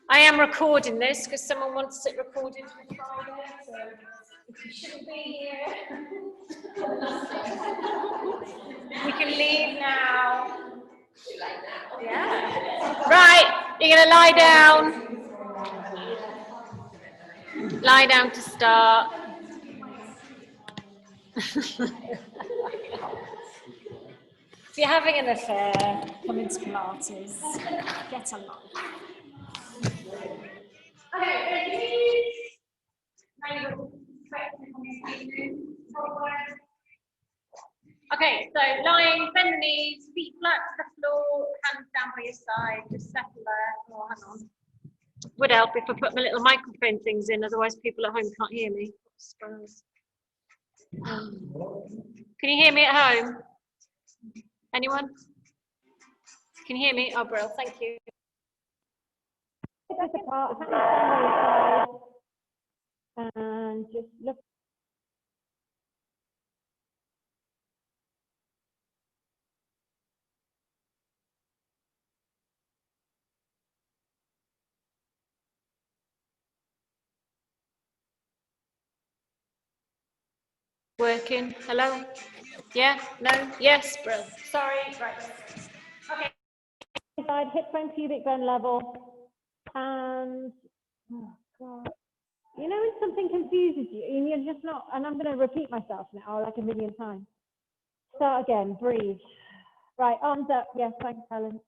I am recording this because someone wants it recorded for Friday, so if you shouldn't be here, you can leave now. Yeah. Right, you're going to lie down. Lie down to start. If you're having an affair, come into Pilates. Get a life. Okay, so lying, bend the knees, feet flat to the floor, hands down by your side, just settle there. Oh, hang on. Would help if I put my little microphone things in, otherwise people at home can't hear me. Can you hear me at home? Anyone? Can you hear me? Oh, Brill, thank you. Apart, hands down by your side, and just look. Working. Hello? Yeah? No? Yes, Brill. Sorry. Right. Okay. Side, hip bone, pubic bone level. And, oh, God. You know when something confuses you and you're just not, and I'm going to repeat myself now like a million times. Start again, breathe. Right, arms up. Yes, thanks, Helen.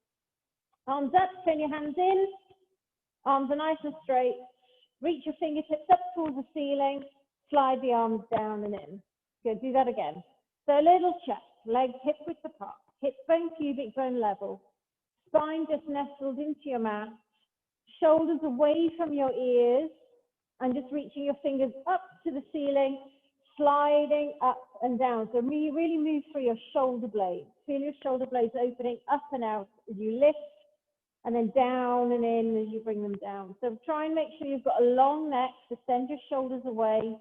Arms up, turn your hands in. Arms are nice and straight. Reach your fingertips up towards the ceiling. Slide the arms down and in. Good, do that again. So a little chest, legs hip width apart, hip bone, pubic bone level. Spine just nestled into your mat. Shoulders away from your ears. And just reaching your fingers up to the ceiling, sliding up and down. So really move through your shoulder blades. Feel your shoulder blades opening up and out as you lift, and then down and in as you bring them down. So try and make sure you've got a long neck to send your shoulders away.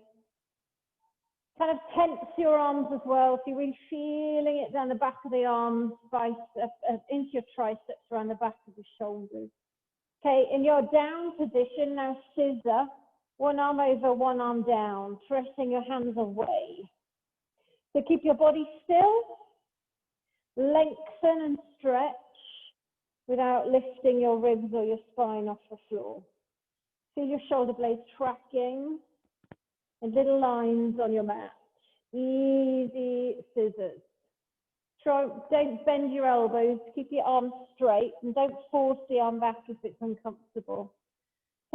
Kind of tense your arms as well. So you're really feeling it down the back of the arms, into your triceps, around the back of the shoulders. Okay, in your down position, now scissor. One arm over, one arm down, pressing your hands away. So keep your body still, lengthen and stretch without lifting your ribs or your spine off the floor. Feel your shoulder blades tracking and little lines on your mat. Easy scissors. Don't bend your elbows, keep your arms straight and don't force the arm back if it's uncomfortable.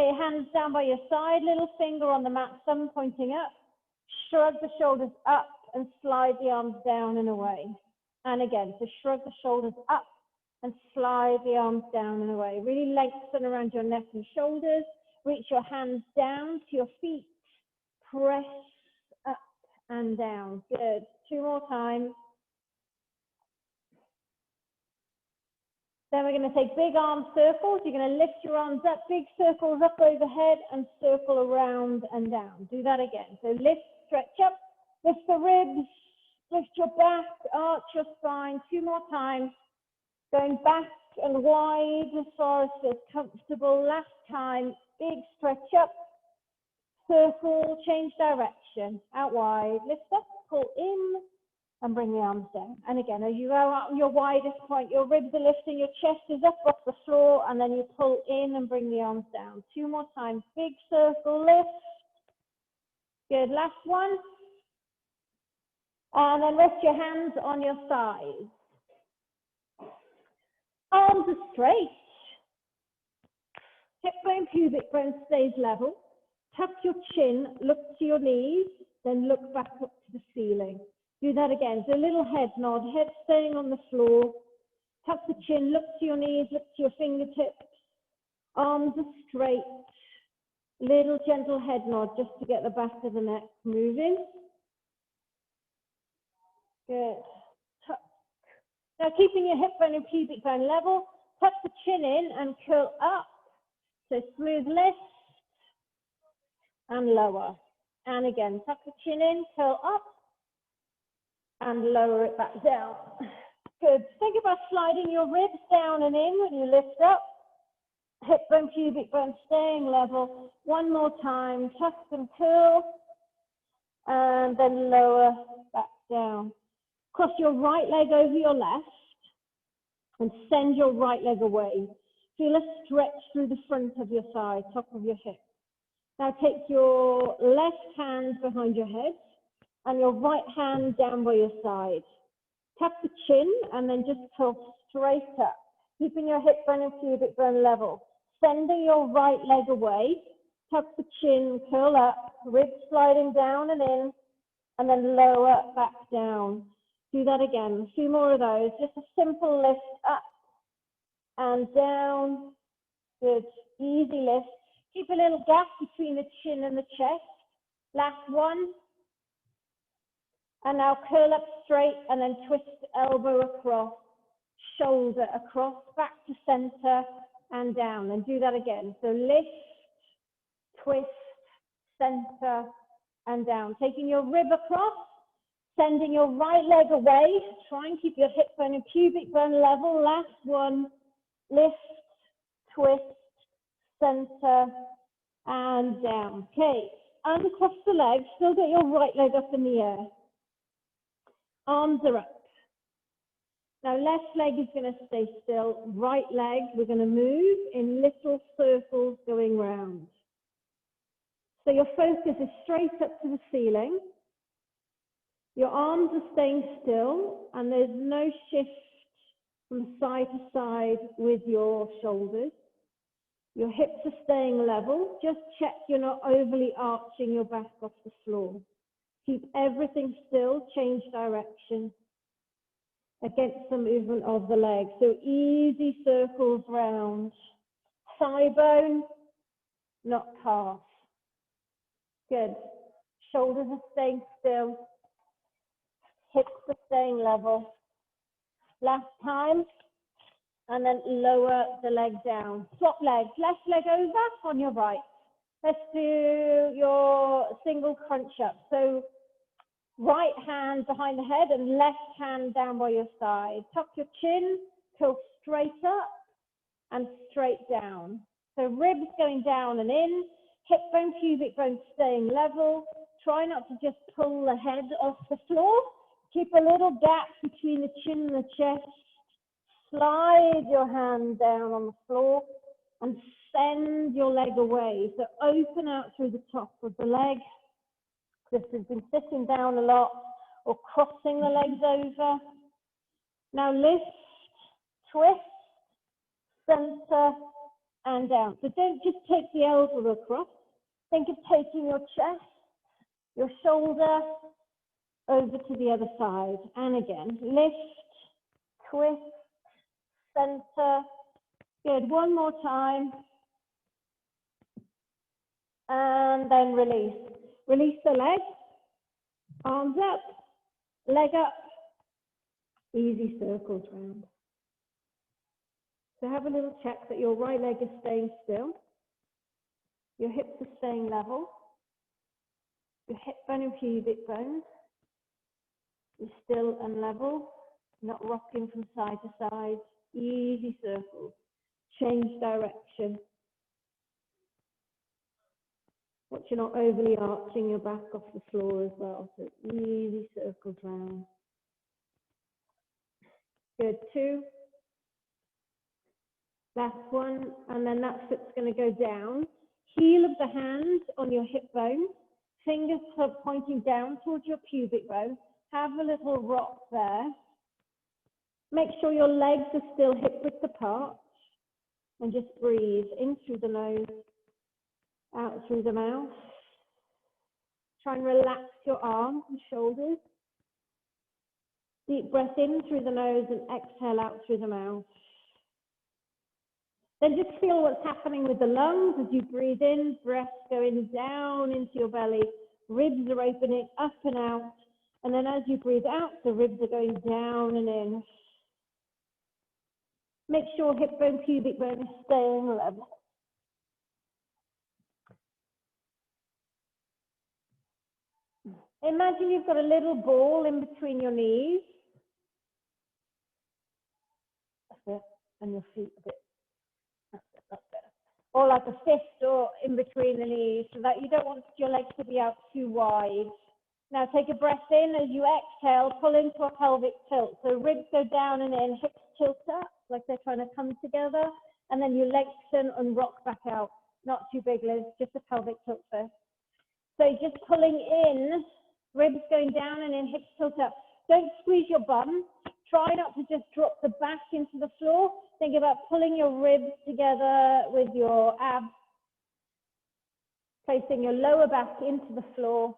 Okay, hands down by your side, little finger on the mat, thumb pointing up. Shrug the shoulders up and slide the arms down and away. And again, so shrug the shoulders up and slide the arms down and away. Really lengthen around your neck and shoulders. Reach your hands down to your feet. Press up and down. Good. 2 more times. Then we're going to take big arm circles. You're going to lift your arms up, big circles up overhead and circle around and down. Do that again. So lift, stretch up, lift the ribs, lift your back, arch your spine. 2 more times. Going back and wide as far as feels comfortable. Last time, big stretch up, circle, change direction, out wide, lift up, pull in, and bring the arms down. And again, as you go out on your widest point, your ribs are lifting, your chest is up off the floor, and then you pull in and bring the arms down. 2 more times, big circle, lift. Good, last one. And then rest your hands on your thighs. Arms are straight. Hip bone, pubic bone stays level. Tuck your chin, look to your knees, then look back up to the ceiling. Do that again. So a little head nod, head staying on the floor. Tuck the chin, look to your knees, look to your fingertips. Arms are straight. Little gentle head nod just to get the back of the neck moving. Good. Tuck. Now keeping your hip bone and pubic bone level, tuck the chin in and curl up. So smooth lift and lower. And again, tuck the chin in, curl up, and lower it back down. Good. Think about sliding your ribs down and in when you lift up. Hip bone, pubic bone staying level. One more time, tuck and curl, and then lower back down. Cross your right leg over your left and send your right leg away. Feel a stretch through the front of your thigh, top of your hip. Now take your left hand behind your head and your right hand down by your side. Tap the chin and then just curl straight up, keeping your hip bone and pubic bone level. Sending your right leg away, tuck the chin, curl up, ribs sliding down and in, and then lower back down. Do that again, a few more of those. Just a simple lift up and down. Good, easy lift. Keep a little gap between the chin and the chest. Last one. And now curl up straight and then twist elbow across, shoulder across, back to center and down. And do that again. So lift, twist, center and down. Taking your rib across, sending your right leg away. Try and keep your hip bone and pubic bone level. Last one. Lift, twist, center and down. Okay, uncross the legs. Still get your right leg up in the air. Arms are up. Now left leg is going to stay still. Right leg, we're going to move in little circles going round. So your focus is straight up to the ceiling. Your arms are staying still and there's no shift from side to side with your shoulders. Your hips are staying level. Just check you're not overly arching your back off the floor. Keep everything still, change direction against the movement of the leg. So easy circles round. Thigh bone, not calf. Good. Shoulders are staying still. Hips are staying level. Last time. And then lower the leg down. Swap legs. Left leg over on your right. Let's do your single crunch up. So right hand behind the head and left hand down by your side. Tuck your chin, curl straight up and straight down. So ribs going down and in, hip bone, pubic bone staying level. Try not to just pull the head off the floor. Keep a little gap between the chin and the chest. Slide your hand down on the floor and send your leg away. So open out through the top of the leg. This has been sitting down a lot or crossing the legs over. Now lift, twist, center and down. So don't just take the elbow across. Think of taking your chest, your shoulder over to the other side. And again, lift, twist, center. Good, one more time. And then release. Release the leg, arms up, leg up, easy circles round. So have a little check that your right leg is staying still, your hips are staying level, your hip bone and pubic bone is still and level, not rocking from side to side, easy circles, change direction. Watch you're not overly arching your back off the floor as well. So easy circles round. Good, 2. Last one, and then that foot's going to go down. Heel of the hand on your hip bone. Fingers pointing down towards your pubic bone. Have a little rock there. Make sure your legs are still hip width apart. And just breathe in through the nose. Out through the mouth. Try and relax your arms and shoulders. Deep breath in through the nose and exhale out through the mouth. Then just feel what's happening with the lungs as you breathe in, breath going down into your belly. Ribs are opening up and out. And then as you breathe out, the ribs are going down and in. Make sure hip bone, pubic bone is staying level. Imagine you've got a little ball in between your knees. That's it. And your feet a bit. That's it. That's better. or like a fist or in between the knees, so that you don't want your legs to be out too wide. Now take a breath in. As you exhale, pull into a pelvic tilt. So ribs go down and in, hips tilt up like they're trying to come together, and then you lengthen and rock back out. Not too big, Liz, just a pelvic tilt first. So just pulling in, ribs going down and in, hips tilt up. Don't squeeze your bum. Try not to just drop the back into the floor. Think about pulling your ribs together with your abs, placing your lower back into the floor,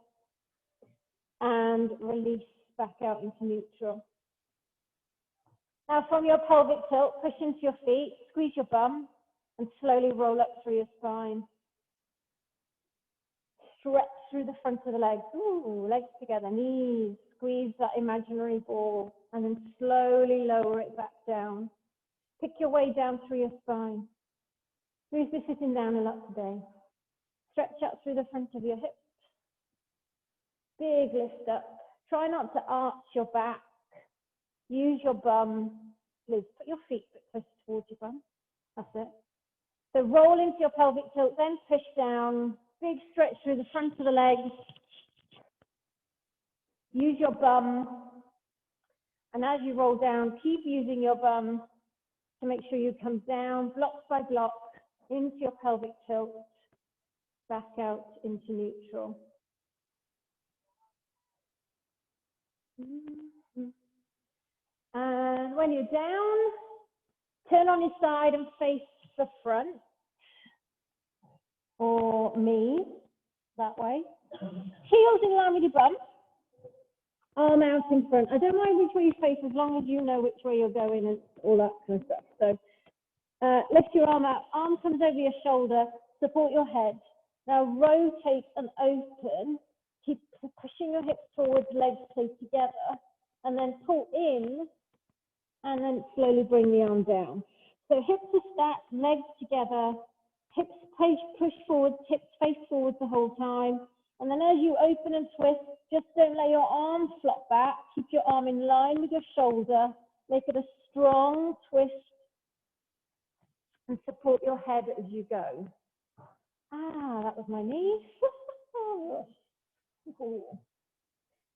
and release back out into neutral. Now from your pelvic tilt, push into your feet, squeeze your bum, and slowly roll up through your spine. Stretch through the front of the legs. Ooh, legs together, knees. Squeeze that imaginary ball, and then slowly lower it back down. Pick your way down through your spine. Who's been sitting down a lot today? Stretch out through the front of your hips. Big lift up. Try not to arch your back. Use your bum. Liz, put your feet a bit closer towards your bum. That's it. So roll into your pelvic tilt, then push down. Big stretch through the front of the legs. Use your bum. And as you roll down, keep using your bum to make sure you come down block by block into your pelvic tilt, back out into neutral. And when you're down, turn on your side and face the front, or me, that way. Heels in line with your bum, arm out in front. I don't mind which way you face as long as you know which way you're going and all that kind of stuff. So lift your arm out, arm comes over your shoulder, support your head. Now rotate and open, keep pushing your hips forward, legs close together, and then pull in, and then slowly bring the arm down. So hips are stacked, legs together, hips push forward, hips face forward the whole time. And then as you open and twist, just don't let your arm flop back. Keep your arm in line with your shoulder. Make it a strong twist and support your head as you go. Ah, that was my knee.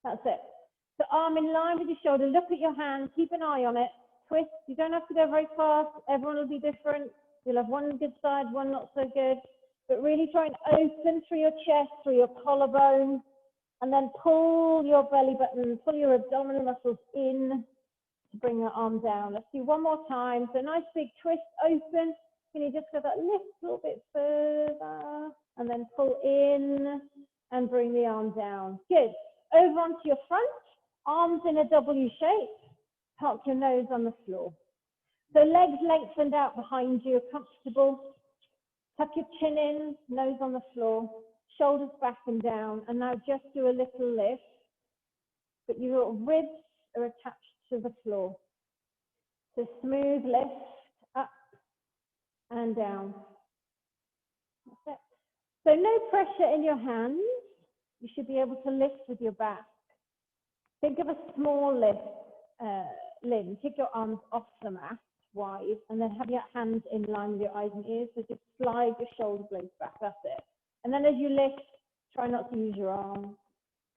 That's it. So arm in line with your shoulder. Look at your hand. Keep an eye on it. Twist. You don't have to go very fast. Everyone will be different. You'll have one good side, one not so good. But really try and open through your chest, through your collarbone, and then pull your belly button, pull your abdominal muscles in to bring your arm down. Let's do one more time. So nice big twist, open. Can you just go that lift a little bit further, and then pull in and bring the arm down. Good. Over onto your front, arms in a W shape. Park your nose on the floor. So legs lengthened out behind you, comfortable. Tuck your chin in, nose on the floor, shoulders back and down. And now just do a little lift, but your ribs are attached to the floor. So smooth lift, up and down. That's it. So no pressure in your hands. You should be able to lift with your back. Think of a small lift, limb. Take your arms off the mat wide, and then have your hands in line with your eyes and ears. So just slide your shoulder blades back. That's it. And then as you lift, try not to use your arms.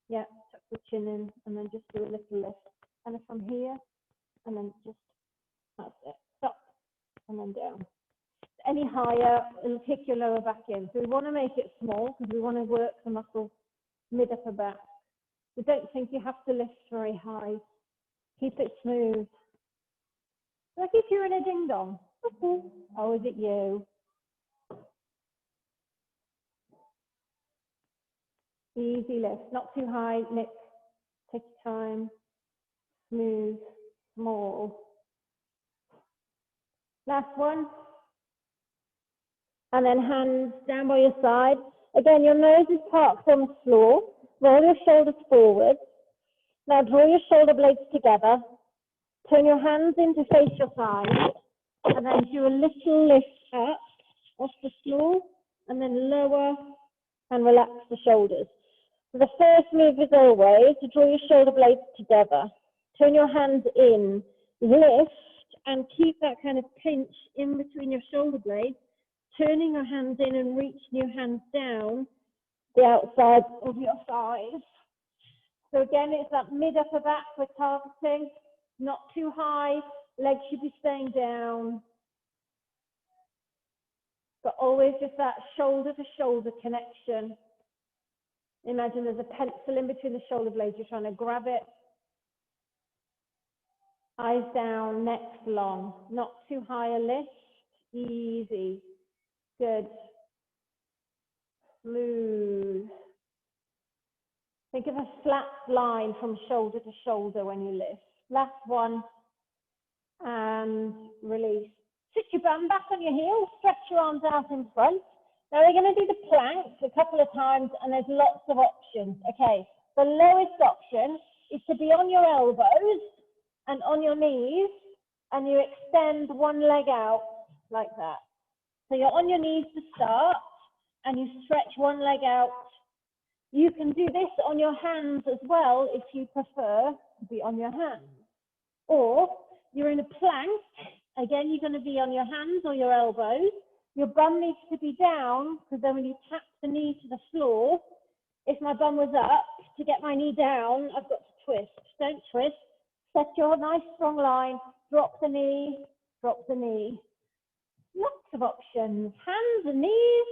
Yeah, tuck the chin in, and then just do a little lift. And then from here, and then just, that's it. Stop, and then down. Any higher, it'll kick your lower back in. So we want to make it small because we want to work the muscles mid upper back. So don't think you have to lift very high. Keep it smooth. Like if you're in a ding dong. Oh, is it you? Easy lift, not too high, Nick. Take your time. Smooth, small. Last one. And then hands down by your side. Again, your nose is parked on the floor. Roll your shoulders forward. Now draw your shoulder blades together. Turn your hands in to face your side. And then do a little lift up off the floor. And then lower and relax the shoulders. So the first move is always to draw your shoulder blades together. Turn your hands in. Lift and keep that kind of pinch in between your shoulder blades. turning your hands in and reaching your hands down the outside of your thighs. So again, it's that mid upper back we're targeting, not too high, legs should be staying down. But always just that shoulder to shoulder connection. Imagine there's a pencil in between the shoulder blades, you're trying to grab it. Eyes down, neck long, not too high a lift, easy, good, smooth. Think of a flat line from shoulder to shoulder when you lift. Last one, and release. Sit your bum back on your heels, stretch your arms out in front. Now we're going to do the plank a couple of times, and there's lots of options. Okay, the lowest option is to be on your elbows and on your knees, and you extend one leg out like that. So you're on your knees to start, and you stretch one leg out. You can do this on your hands as well if you prefer to be on your hands. Or you're in a plank, again, you're going to be on your hands or your elbows. Your bum needs to be down, because then when you tap the knee to the floor, if my bum was up, to get my knee down, I've got to twist. Don't twist. Set your nice strong line, drop the knee, drop the knee. Lots of options. Hands and knees,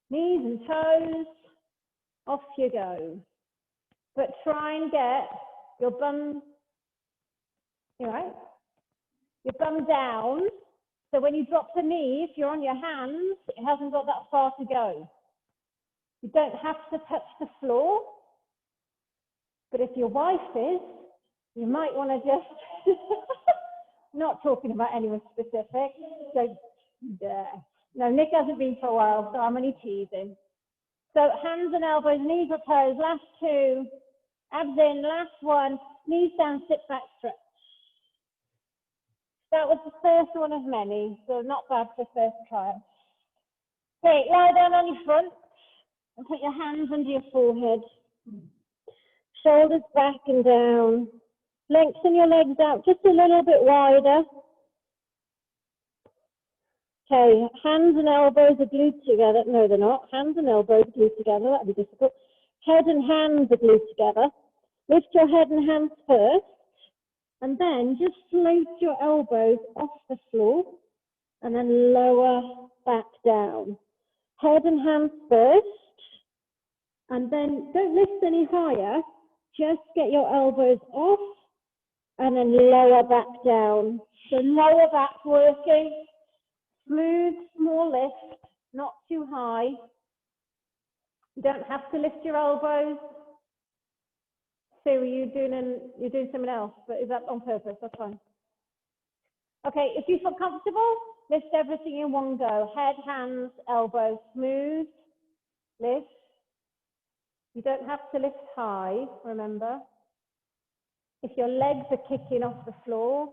knees and toes, off you go. But try and get your bum, your bum down. So when you drop the knee, if you're on your hands, it hasn't got that far to go. You don't have to touch the floor. But if your wife is, you might want to just, not talking about anyone specific. So, no, Nick hasn't been for a while, so I'm only teasing. So hands and elbows, knees or toes, last two, abs in, last one, knees down, sit back, stretch. That was the first one of many, so not bad for first trial. Okay, lie down on your front and put your hands under your forehead. Shoulders back and down. Lengthen your legs out just a little bit wider. Okay, hands and elbows are glued together. No, they're not. Hands and elbows are glued together. That'd be difficult. Head and hands are glued together. Lift your head and hands first. And then just float your elbows off the floor and then lower back down. Head and hands first. And then don't lift any higher. Just get your elbows off and then lower back down. So lower back working. Smooth, small lift, not too high. You don't have to lift your elbows. So you're doing something else, but is that on purpose? That's fine. Okay, if you feel comfortable, lift everything in one go. Head, hands, elbows, smooth, lift. You don't have to lift high, remember. If your legs are kicking off the floor,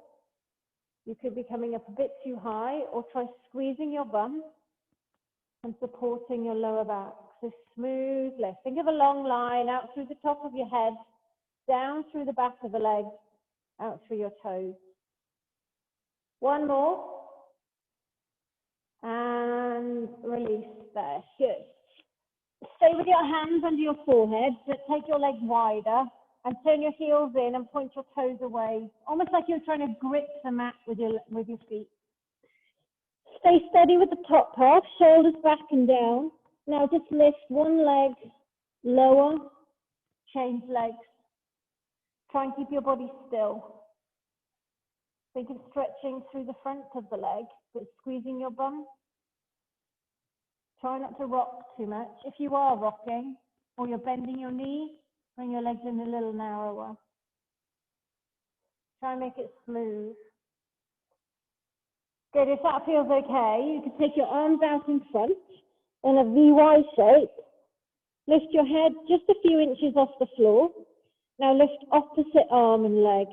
you could be coming up a bit too high, or try squeezing your bum and supporting your lower back. So smooth lift. Think of a long line out through the top of your head, down through the back of the legs, out through your toes. One more. And release there. Good. Stay with your hands under your forehead, but take your legs wider and turn your heels in and point your toes away, almost like you're trying to grip the mat with your feet. Stay steady with the top half, shoulders back and down. Now just lift one leg lower, change legs. Try and keep your body still. Think of stretching through the front of the leg, but squeezing your bum. Try not to rock too much. If you are rocking or you're bending your knee, bring your legs in a little narrower. Try and make it smooth. Good, if that feels okay, you can take your arms out in front in a VY shape. Lift your head just a few inches off the floor. Now lift opposite arm and leg.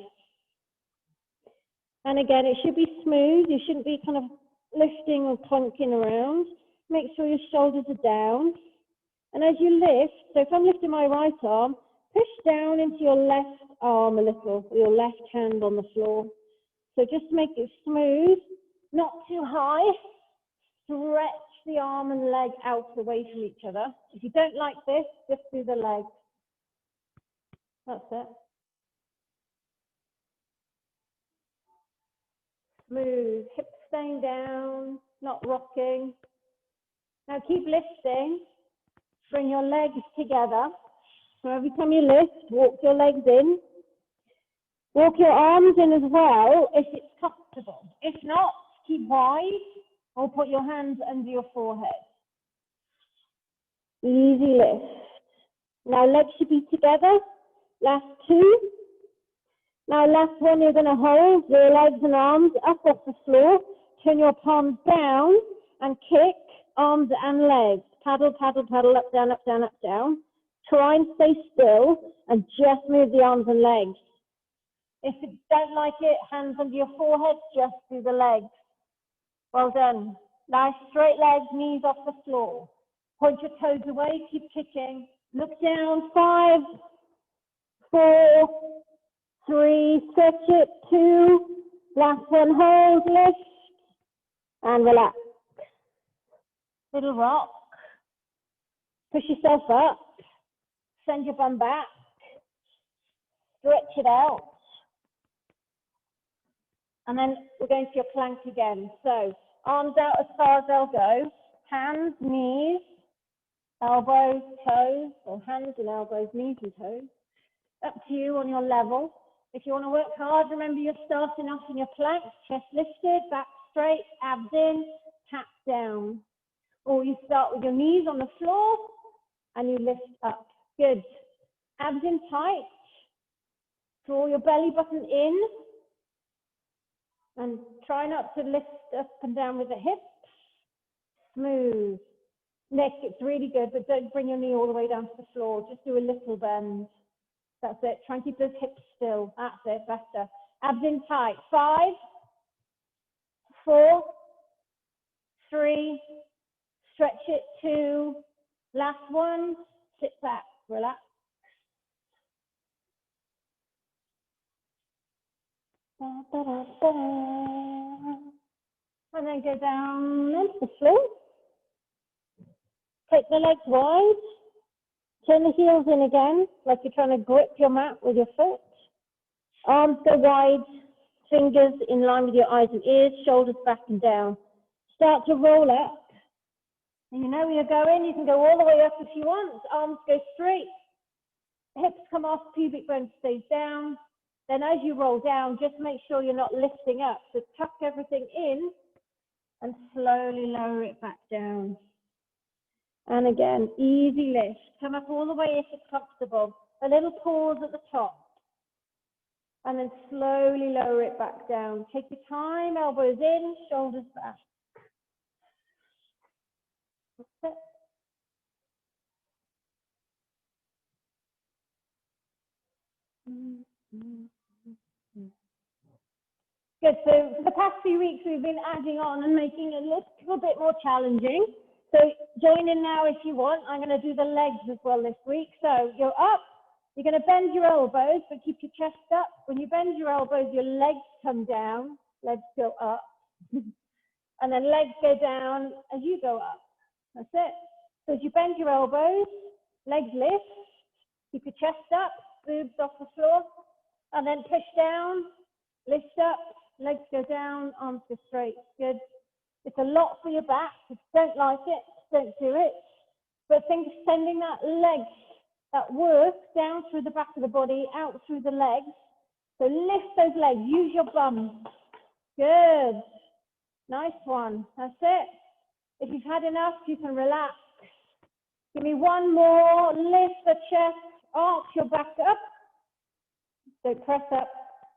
And again, it should be smooth. You shouldn't be kind of lifting or clunking around. Make sure your shoulders are down. And as you lift, so if I'm lifting my right arm, push down into your left arm a little, your left hand on the floor. So just make it smooth, not too high. stretch the arm and leg out away from each other. If you don't like this, just do the leg. That's it. Smooth, hips staying down, not rocking. Now keep lifting. Bring your legs together. So every time you lift, walk your legs in. Walk your arms in as well if it's comfortable. If not, keep wide or put your hands under your forehead. Easy lift. Now legs should be together. Last two. Now last one, you're going to hold your legs and arms up off the floor. Turn your palms down and kick arms and legs. Paddle, paddle, paddle, up, down, up, down, up, down. Try and stay still and just move the arms and legs. If you don't like it, hands under your forehead, just do the legs. Well done. Nice straight legs, knees off the floor. Point your toes away, keep kicking. Look down, 5, 4, 3, stretch it, 2, last one, hold, lift, and relax. Little rock. Push yourself up. Send your bum back. Stretch it out. And then we're going to your plank again. So arms out as far as they'll go. Hands, knees, elbows, toes, or hands and elbows, knees and toes. Up to you on your level. If you want to work hard, remember you're starting off in your plank, chest lifted, back straight, abs in, tap down. Or you start with your knees on the floor and you lift up. Good. Abs in tight. Draw your belly button in. And try not to lift up and down with the hips. Smooth. Neck, it's really good, but don't bring your knee all the way down to the floor. Just do a little bend. That's it. Try and keep those hips still. That's it. Better. Abs in tight. 5, 4, 3, stretch it, 2, last one, sit back, relax. And then go down into the floor. Take the legs wide. Turn the heels in again, like you're trying to grip your mat with your foot. Arms go wide, fingers in line with your eyes and ears, shoulders back and down. Start to roll up. And you know where you're going. You can go all the way up if you want. Arms go straight. Hips come off, pubic bone stays down. Then as you roll down, just make sure you're not lifting up. So tuck everything in and slowly lower it back down. And again, easy lift. Come up all the way if it's comfortable. A little pause at the top. And then slowly lower it back down. Take your time, elbows in, shoulders back. That's it. Good, so for the past few weeks we've been adding on and making it a little bit more challenging. So join in now if you want. I'm going to do the legs as well this week. So you're up, you're going to bend your elbows, but keep your chest up. When you bend your elbows, your legs come down, legs go up. And then legs go down as you go up. That's it. So as you bend your elbows, legs lift, keep your chest up, boobs off the floor, and then push down, lift up, legs go down, arms go straight. Good. It's a lot for your back. If you don't like it, don't do it. But think of sending that leg, that work down through the back of the body, out through the legs. So lift those legs, use your bum. Good. Nice one. That's it. If you've had enough, you can relax. Give me one more. Lift the chest, arch your back up. So press up.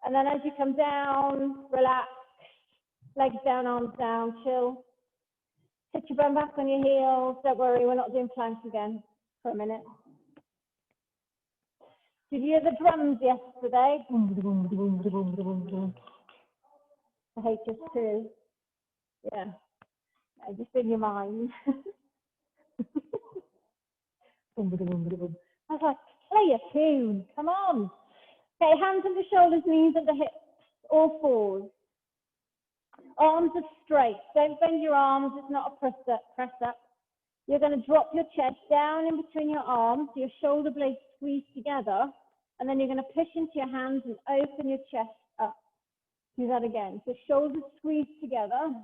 And then as you come down, relax. Legs down, arms down, chill. Sit your bum back on your heels. Don't worry, we're not doing planks again for a minute. Did you hear the drums yesterday? The HS2. Yeah. Just in your mind. I was like, play a tune. Come on. Okay, hands under shoulders, knees under hips, all fours. Arms are straight. Don't bend your arms. It's not a press up. You're going to drop your chest down in between your arms, so your shoulder blades squeeze together, and then you're going to push into your hands and open your chest up. Do that again. So shoulders squeeze together,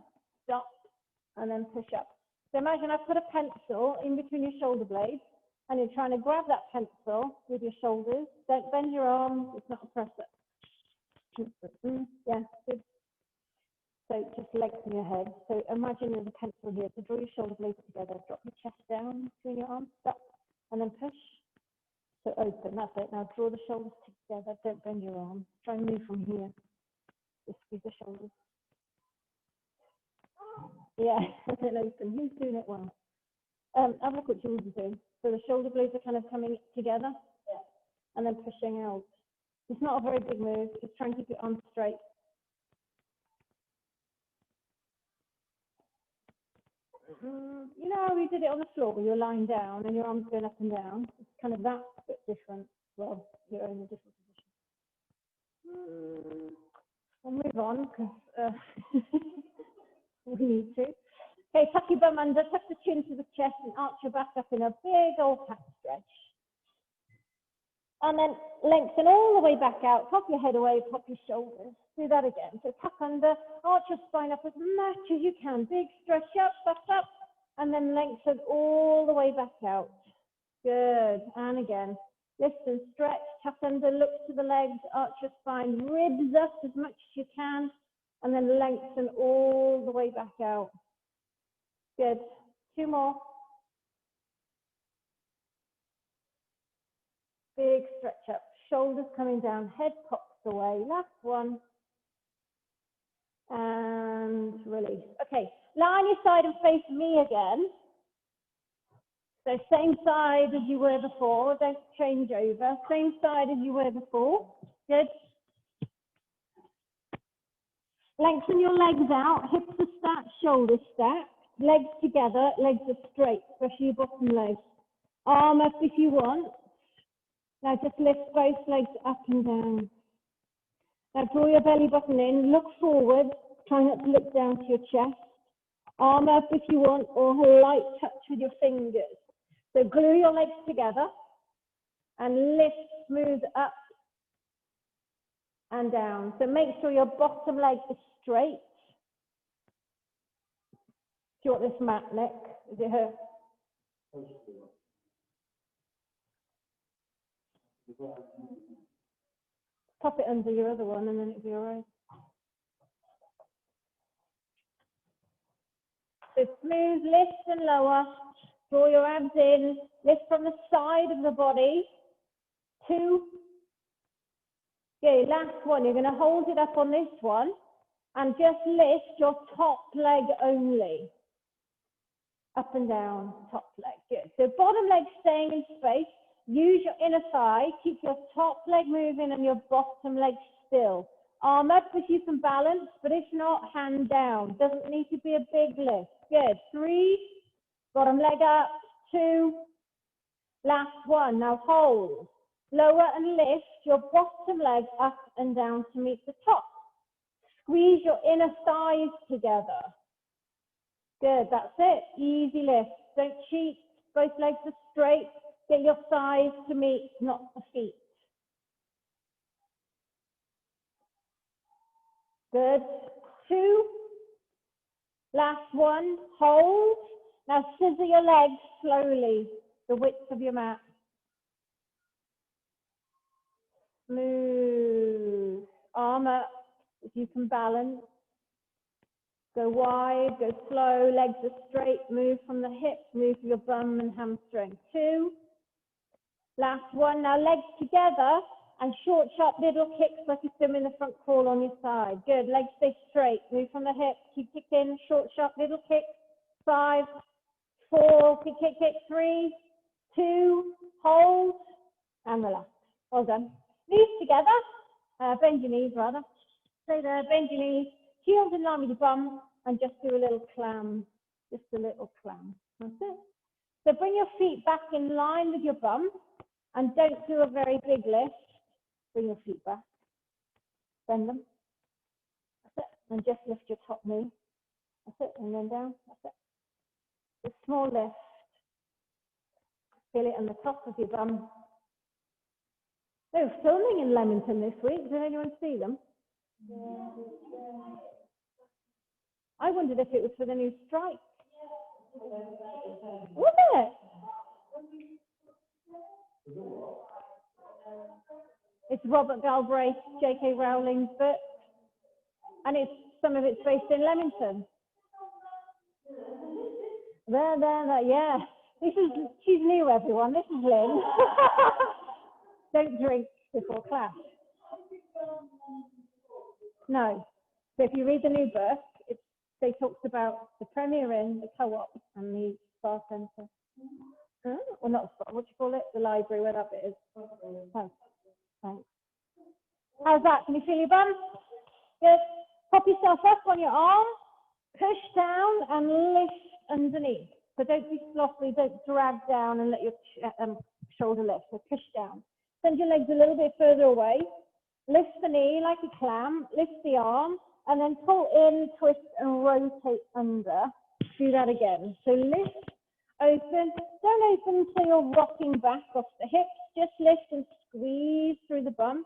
stop, and then push up. So imagine I've put a pencil in between your shoulder blades, and you're trying to grab that pencil with your shoulders. Don't bend your arms. It's not a press up. Yeah, good. So just lengthen your head. So imagine there's a pencil here. So draw your shoulder blades together. Drop your chest down between your arms. Stop. And then push. So open. That's it. Now draw the shoulders together. Don't bend your arms. Try and move from here. Just squeeze the shoulders. Yeah. And then open. Who's doing it well? Have a look what Jules is doing. So the shoulder blades are kind of coming together. Yeah. And then pushing out. It's not a very big move. Just try and keep your arms straight. You know, we did it on the floor where you're lying down and your arms going up and down. It's kind of that bit different. Well, you're in a different position. We'll move on because we need to. Okay, tuck your bum under, tuck the chin to the chest and arch your back up in a big old cat stretch. And then lengthen all the way back out, pop your head away, pop your shoulders. Do that again. So tuck under, arch your spine up as much as you can. Big stretch up, up, and then lengthen all the way back out. Good. And again, lift and stretch, tuck under, look to the legs, arch your spine, ribs up as much as you can, and then lengthen all the way back out. Good. 2 more. Big stretch up, shoulders coming down, head pops away. Last one. And release. Okay, lie on your side and face me again. So same side as you were before. Don't change over. Same side as you were before. Good. Lengthen your legs out. Hips are stacked, shoulders stacked. Legs together, legs are straight, especially your bottom legs. Arm up if you want. Now just lift both legs up and down. Now draw your belly button in, look forward, try not to look down to your chest. Arm up if you want, or a light touch with your fingers. So glue your legs together and lift smooth up and down. So make sure your bottom leg is straight. Do you want this mat, Nick? Is it her? Pop it under your other one and then it'll be all right. So smooth, lift and lower. Draw your abs in. Lift from the side of the body. 2. Okay, last one. You're going to hold it up on this one and just lift your top leg only. Up and down, top leg. Good. So bottom leg staying in space. Use your inner thigh. Keep your top leg moving and your bottom leg still. Arm up if you can balance, but if not, hand down. Doesn't need to be a big lift. Good. 3. Bottom leg up. 2. Last one. Now hold. Lower and lift your bottom leg up and down to meet the top. Squeeze your inner thighs together. Good, that's it. Easy lift. Don't cheat. Both legs are straight. Get your thighs to meet, not the feet. Good. 2. Last one. Hold. Now scissor your legs slowly, the width of your mat. Smooth. Arm up if you can balance. Go wide, go slow, legs are straight, move from the hips, move your bum and hamstring. 2. Last one, now legs together and short, sharp little kicks like you're swimming the front crawl on your side. Good, legs stay straight, move from the hips, keep kicking, short, sharp little kicks. 5, 4, kick, kick, kick. 3, 2, hold, and relax. Well done. Knees together, bend your knees rather. Stay there, bend your knees. Heels in line with your bum and just do a little clam, just a little clam. That's it. So bring your feet back in line with your bum and don't do a very big lift. Bring your feet back, bend them. That's it. and just lift your top knee. That's it, and then down. That's it. A small lift. Feel it on the top of your bum. They were filming in Leamington this week. Did anyone see them? Yeah. I wondered if it was for the new strike. Was it? It's Robert Galbraith, J.K. Rowling's book, and some of it's based in Leamington. There, yeah. She's new, everyone. This is Lynn. Don't drink before class. No. So if you read the new book, they talked about the Premier Inn, the co-op, and the spa centre. Or not spa, what do you call it? The library, where that bit is. Oh, thanks. How's that? Can you feel your bum? Good. Pop yourself up on your arm, push down, and lift underneath. So don't be sloppy, don't drag down and let your shoulder lift. So push down. Send your legs a little bit further away. Lift the knee like a clam, lift the arm, and then pull in, twist, and rotate under. Do that again. So lift, open. Don't open until you're rocking back off the hips. Just lift and squeeze through the bum.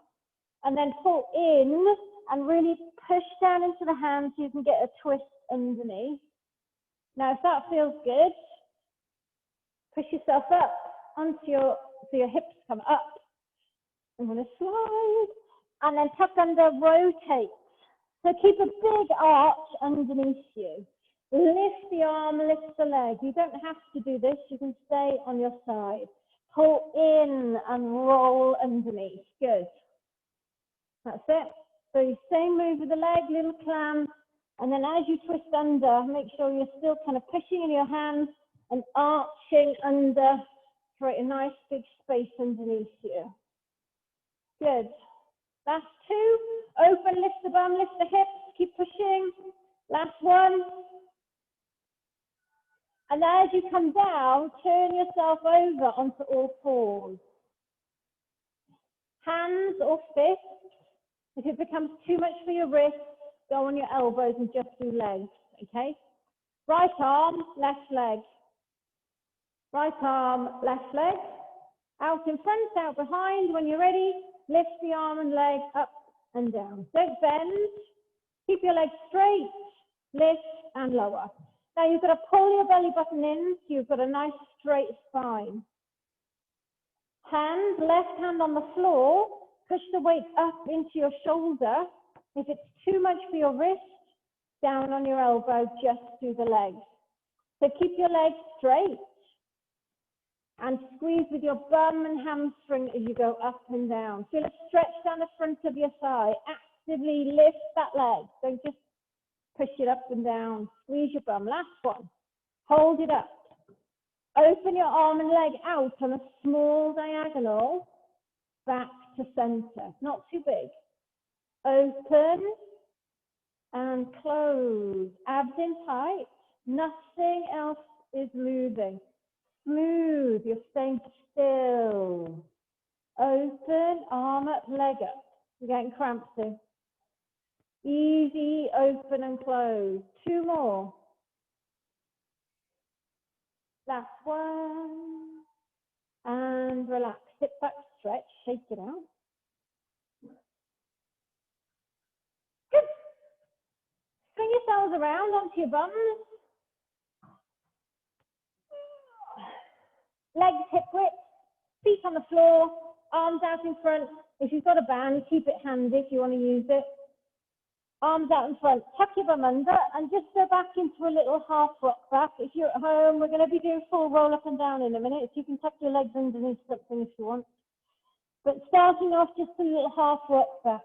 And then pull in and really push down into the hands so you can get a twist underneath. Now, if that feels good, push yourself up onto so your hips come up. I'm going to slide. And then tuck under, rotate. So keep a big arch underneath you. Lift the arm, lift the leg. You don't have to do this. You can stay on your side. Pull in and roll underneath. Good. That's it. So you same move with the leg, little clam. And then as you twist under, make sure you're still kind of pushing in your hands and arching under. Create a nice big space underneath you. Good. Last two. Open, lift the bum, lift the hips, keep pushing. Last one. And as you come down, turn yourself over onto all fours. Hands or fists. If it becomes too much for your wrists, go on your elbows and just do legs, okay? Right arm, left leg. Right arm, left leg. Out in front, out behind. When you're ready, lift the arm and leg up and down. Don't bend. Keep your legs straight. Lift and lower. Now you've got to pull your belly button in so you've got a nice straight spine. Hand, left hand on the floor. Push the weight up into your shoulder. If it's too much for your wrist, down on your elbow, just do the legs. So keep your legs straight and squeeze with your bum and hamstring as you go up and down. Feel a stretch down the front of your thigh. Actively lift that leg. Don't just push it up and down. Squeeze your bum. Last one. Hold it up. Open your arm and leg out on a small diagonal back to center. Not too big. Open and close. Abs in tight. Nothing else is moving. Smooth. You're staying still. Open, arm up, leg up. You're getting cramps in. Easy, open and close. Two more. Last one. And relax. Sit back, stretch, shake it out. Good. Swing yourselves around onto your bums. Legs hip width, feet on the floor, arms out in front. If you've got a band, keep it handy if you want to use it. Arms out in front, tuck your bum under and just go back into a little half rock back. If you're at home, we're going to be doing full roll up and down in a minute. So you can tuck your legs underneath something if you want. But starting off, just a little half rock back.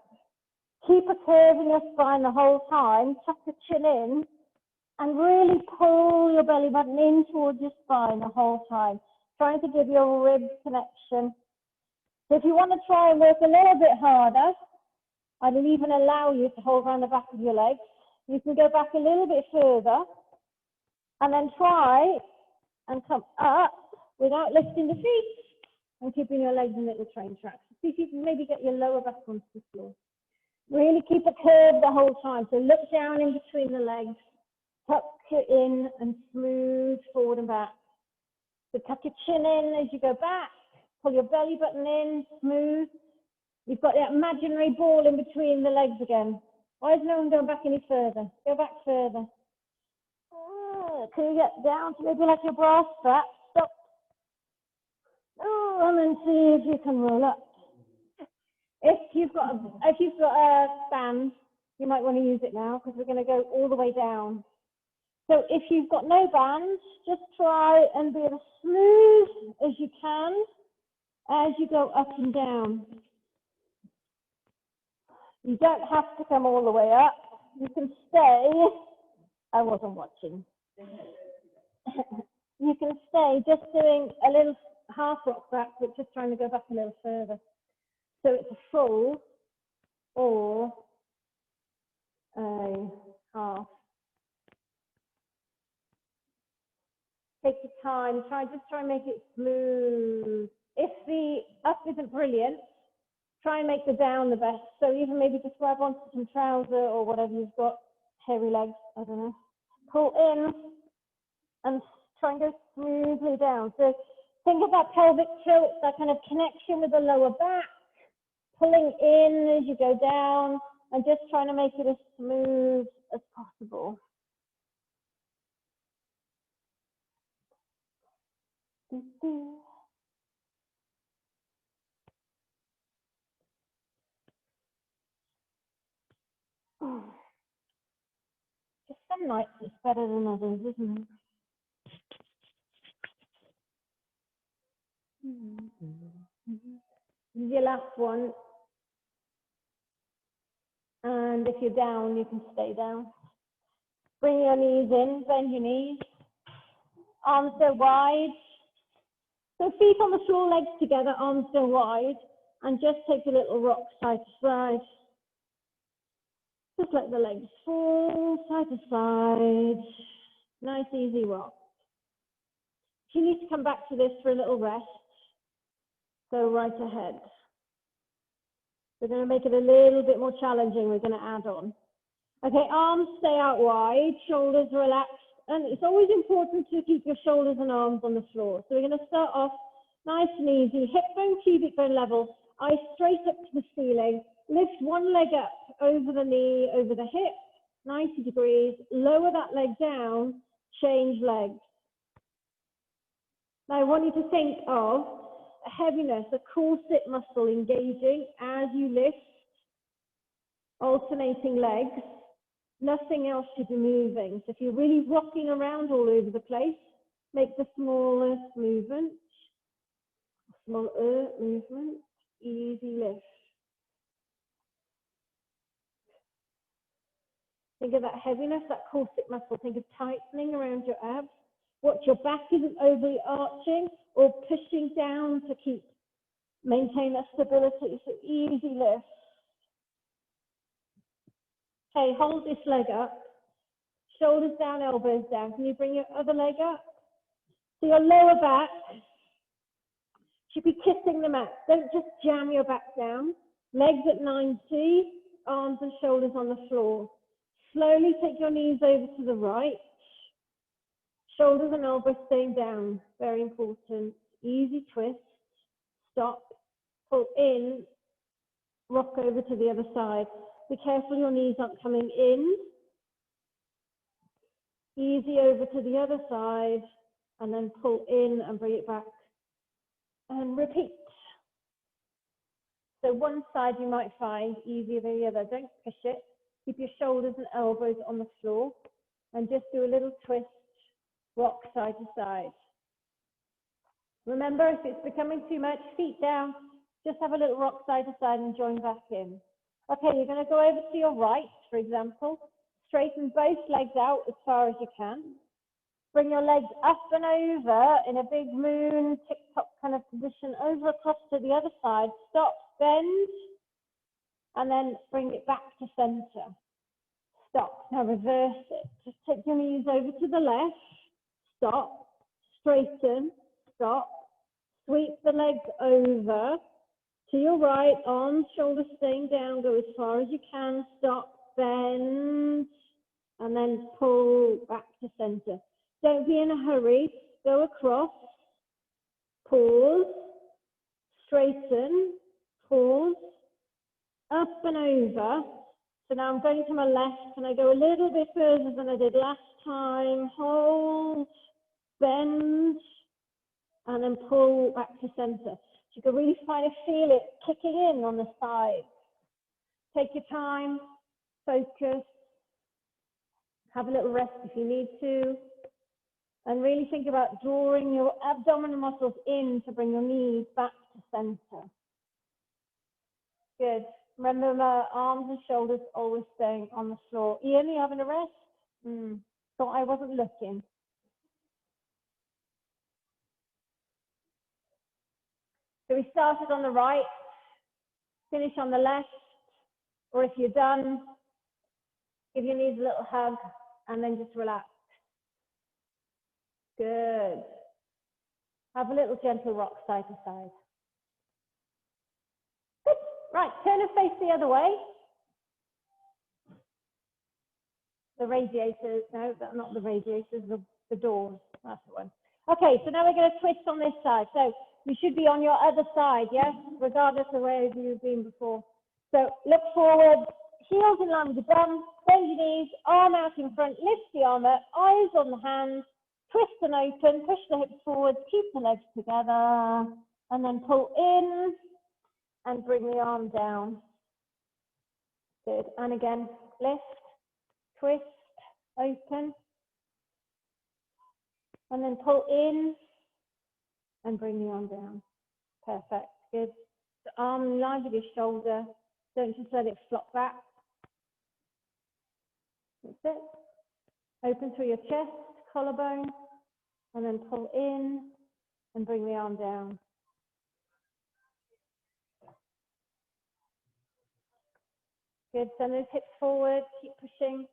Keep a curve in your spine the whole time. Tuck the chin in and really pull your belly button in towards your spine the whole time. Trying to give your rib connection. So if you want to try and work a little bit harder, I'd even allow you to hold around the back of your legs. You can go back a little bit further and then try and come up without lifting the feet and keeping your legs in little train tracks. See if you can maybe get your lower back onto the floor. Really keep a curve the whole time. So look down in between the legs, tuck it in and smooth forward and back. So tuck your chin in as you go back, pull your belly button in, smooth. You've got that imaginary ball in between the legs again. Why is no one going back any further? Go back further. Can you get down to maybe like your bra strap? Stop. Oh, and then see if you can roll up. If you've got a band, you might want to use it now because we're going to go all the way down. So if you've got no band, just try and be as smooth as you can as you go up and down. You don't have to come all the way up. You can stay. I wasn't watching. You can stay just doing a little half rock back, but just trying to go back a little further. So it's a full or a half. Take your time. Just try and make it smooth. If the up isn't brilliant, try and make the down the best. So even maybe just grab onto some trouser or whatever you've got, hairy legs, I don't know. Pull in and try and go smoothly down. So think of that pelvic tilt, that kind of connection with the lower back, pulling in as you go down, and just trying to make it as smooth as possible. Just some nights it's better than others, isn't it? This is your last one. And if you're down, you can stay down. Bring your knees in, bend your knees. Arms go wide. So feet on the floor, legs together, arms go wide. And just take a little rock side to side. Just let the legs fall side to side. Nice, easy rock. If you need to come back to this for a little rest, go right ahead. We're going to make it a little bit more challenging. We're going to add on. Okay, arms stay out wide, shoulders relaxed. And it's always important to keep your shoulders and arms on the floor. So we're going to start off nice and easy. Hip bone, pubic bone level. Eyes straight up to the ceiling. Lift one leg up over the knee, over the hip, 90 degrees. Lower that leg down, change legs. Now I want you to think of a heaviness, a corset muscle engaging as you lift, alternating legs. Nothing else should be moving. So if you're really rocking around all over the place, make the smallest movement. Smaller movement, easy lift. Think of that heaviness, that corset muscle. Think of tightening around your abs. Watch your back isn't overly arching or pushing down to maintain that stability. So easy lift. Okay, hold this leg up. Shoulders down, elbows down. Can you bring your other leg up? So your lower back should be kissing the mat. Don't just jam your back down. Legs at 90, arms and shoulders on the floor. Slowly take your knees over to the right. Shoulders and elbows staying down. Very important. Easy twist. Stop. Pull in. Rock over to the other side. Be careful your knees aren't coming in. Easy over to the other side. And then pull in and bring it back. And repeat. So one side you might find easier than the other. Don't push it. Keep your shoulders and elbows on the floor. And just do a little twist. Rock side to side. Remember, if it's becoming too much, feet down. Just have a little rock side to side and join back in. Okay, you're going to go over to your right, for example. Straighten both legs out as far as you can. Bring your legs up and over in a big moon, tick-tock kind of position, over across to the other side. Stop, bend, and then bring it back to center. Stop. Now reverse it. Just take your knees over to the left. Stop. Straighten. Stop. Sweep the legs over To your right, arms, shoulders staying down, go as far as you can, stop, bend, and then pull back to center. Don't be in a hurry, go across, pause, straighten, pause, up and over. So now I'm going to my left, and I go a little bit further than I did last time, hold, bend, and then pull back to center. So you can really feel it kicking in on the side. Take your time, focus, have a little rest if you need to, and really think about drawing your abdominal muscles in to bring your knees back to center. Good. Remember, my arms and shoulders always staying on the floor. Ian, are you having a rest? Thought I wasn't looking. So we started on the right, finish on the left, or if you're done, give your knees a little hug and then just relax. Good. Have a little gentle rock side to side. Good. Right, turn and face the other way. The radiators, no, not the radiators, the doors, that's the one. Okay, so now we're going to twist on this side. So you should be on your other side, yes, regardless of where you've been before. So look forward, heels in line with the bum, bend your knees, arm out in front, lift the arm up, eyes on the hands, twist and open, push the hips forward, keep the legs together, and then pull in and bring the arm down. Good, and again, lift, twist, open, and then pull in and bring the arm down. Perfect, good. The arm in line with your shoulder, don't just let it flop back. That's it. Open through your chest, collarbone, and then pull in and bring the arm down. Good, send those hips forward, keep pushing.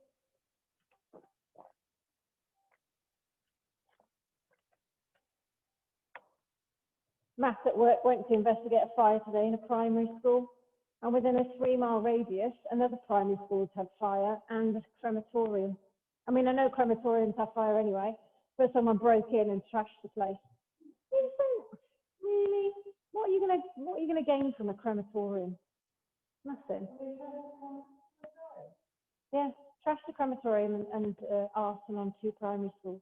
Matt at work went to investigate a fire today in a primary school, and within a 3-mile radius, another primary school had fire and a crematorium. I mean, I know crematoriums have fire anyway, but someone broke in and trashed the place. You think, really? What are you gonna gain from a crematorium? Nothing. Yeah, trash the crematorium and arson on 2 primary schools.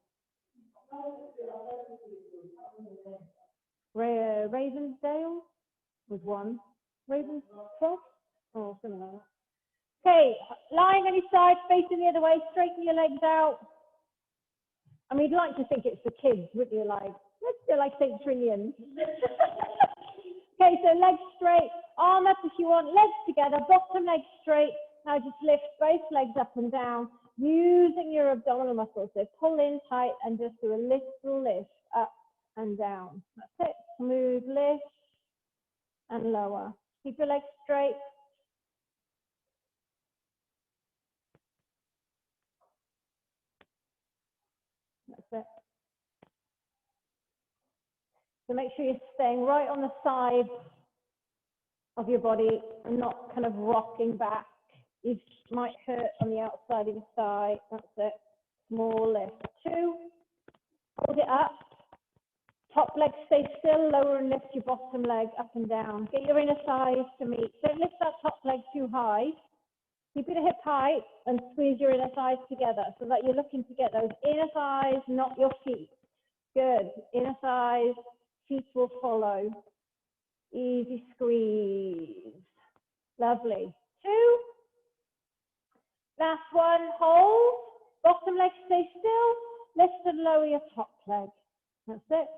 Ravensdale was 1. Ravenscroft or something like that. Okay, lying on your side, facing the other way, straighten your legs out. I mean, you'd like to think it's the kids, wouldn't you? Like, let's do like St. Trinian. Okay, so legs straight, arm up if you want, legs together, bottom leg straight. Now just lift both legs up and down using your abdominal muscles. So pull in tight and just do a little lift up and down. That's it. Smooth lift and lower. Keep your legs straight. That's it. So make sure you're staying right on the side of your body and not kind of rocking back. It might hurt on the outside of your thigh. That's it. Small lift. 2. Hold it up. Top leg stay still. Lower and lift your bottom leg up and down. Get your inner thighs to meet. Don't lift that top leg too high. Keep your hip height and squeeze your inner thighs together so that you're looking to get those inner thighs, not your feet. Good. Inner thighs, feet will follow. Easy squeeze. Lovely. 2. Last one, hold. Bottom leg stay still. Lift and lower your top leg. That's it.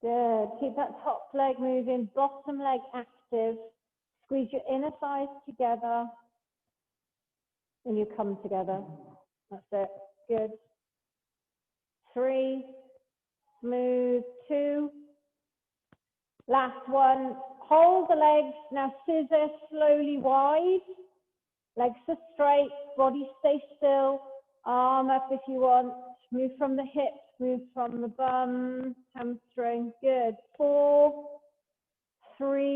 Good. Keep that top leg moving. Bottom leg active. Squeeze your inner thighs together. And you come together. That's it. Good. 3. Smooth. 2. Last one. Hold the legs. Now scissor slowly wide. Legs are straight, body stay still, arm up if you want, move from the hips, move from the bum, hamstring, good. 4, 3,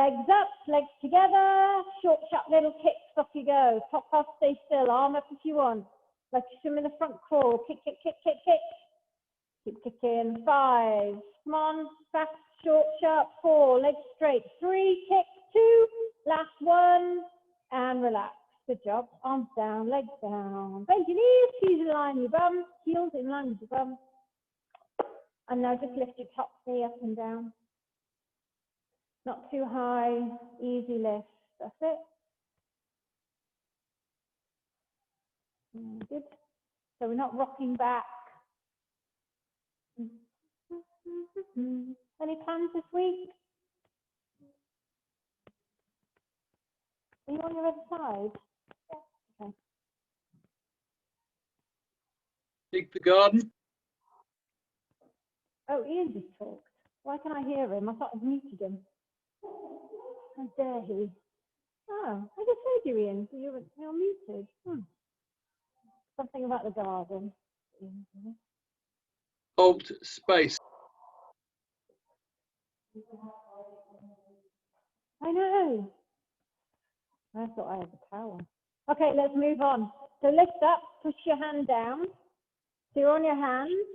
Legs up, legs together, short, sharp little kicks, off you go. Top half, stay still, arm up if you want. Like you swim in the front crawl, kick, kick, kick, kick, kick. Keep kicking, 5, come on, fast, short, sharp, 4, legs straight, 3, kick, 2, last 1, and relax. Good job, arms down, legs down. Bend your knees, heels in line with your bum, heels in line with your bum. And now just lift your top knee up and down. Not too high, easy lift. That's it. Good. So we're not rocking back. Any plans this week? Are you on your other side? Yeah. Okay. Dig the garden. Oh, Ian just talked. Why can't I hear him? I thought I'd muted him. How dare he? Oh, I just heard you, Ian. So you're muted. Something about the garden. Old space. I know. I thought I had the power. Okay, let's move on. So lift up, push your hand down. So you're on your hands.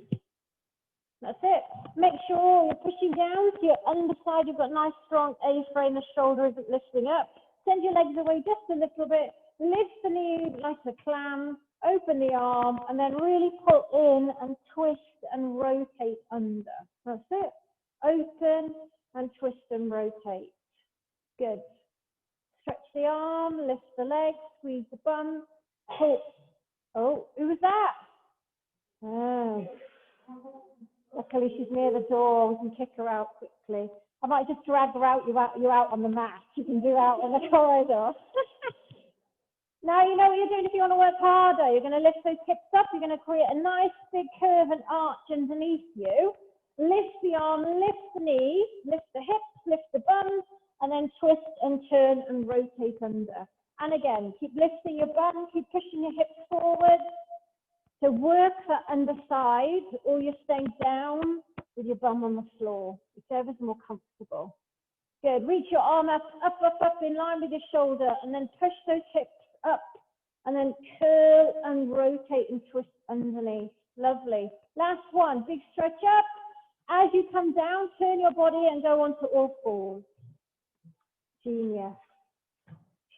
That's it. Make sure you're pushing down to your underside. You've got nice strong A-frame. The shoulder isn't lifting up. Send your legs away just a little bit. Lift the knee like a clam. Open the arm and then really pull in and twist and rotate under. That's it. Open and twist and rotate. Good. Stretch the arm, lift the leg, squeeze the bum. Pull. Oh, who was that? Oh. Luckily she's near the door. We can kick her out quickly. I might just drag her out, you out on the mat. You can do out in the corridor. Now you know what you're doing if you want to work harder. You're going to lift those hips up. You're going to create a nice big curve and arch underneath you. Lift the arm, lift the knee, lift the hips, lift the bum, and then twist and turn and rotate under. And again, keep lifting your bum, keep pushing your hips forward. To work that underside, or you're staying down with your bum on the floor, whichever's more comfortable. Good. Reach your arm up, up, up, up, in line with your shoulder, and then push those hips up, and then curl and rotate and twist underneath. Lovely. Last one. Big stretch up. As you come down, turn your body and go onto all fours. Genius.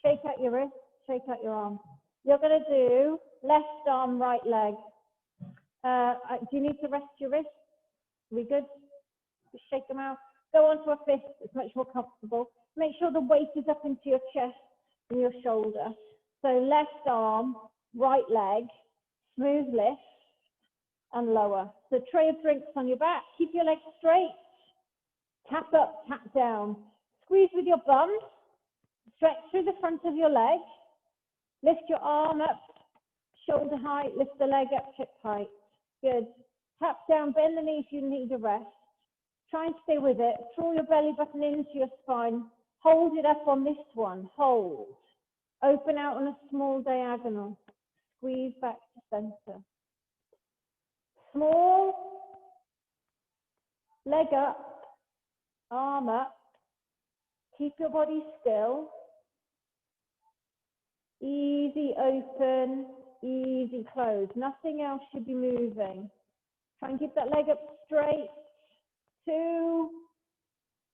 Shake out your wrist, shake out your arm. You're going to do left arm, right leg. Do you need to rest your wrist? Are we good? Just shake them out. Go onto a fist. It's much more comfortable. Make sure the weight is up into your chest and your shoulder. So left arm, right leg, smooth lift and lower. So tray of drinks on your back. Keep your legs straight. Tap up, tap down. Squeeze with your bum. Stretch through the front of your leg. Lift your arm up, shoulder height, lift the leg up, hip height. Good. Tap down, bend the knee if you need a rest. Try and stay with it. Draw your belly button into your spine. Hold it up on this one. Hold. Open out on a small diagonal. Squeeze back to center. Small. Leg up. Arm up. Keep your body still. Easy open, easy close. Nothing else should be moving. Try and keep that leg up straight. 2.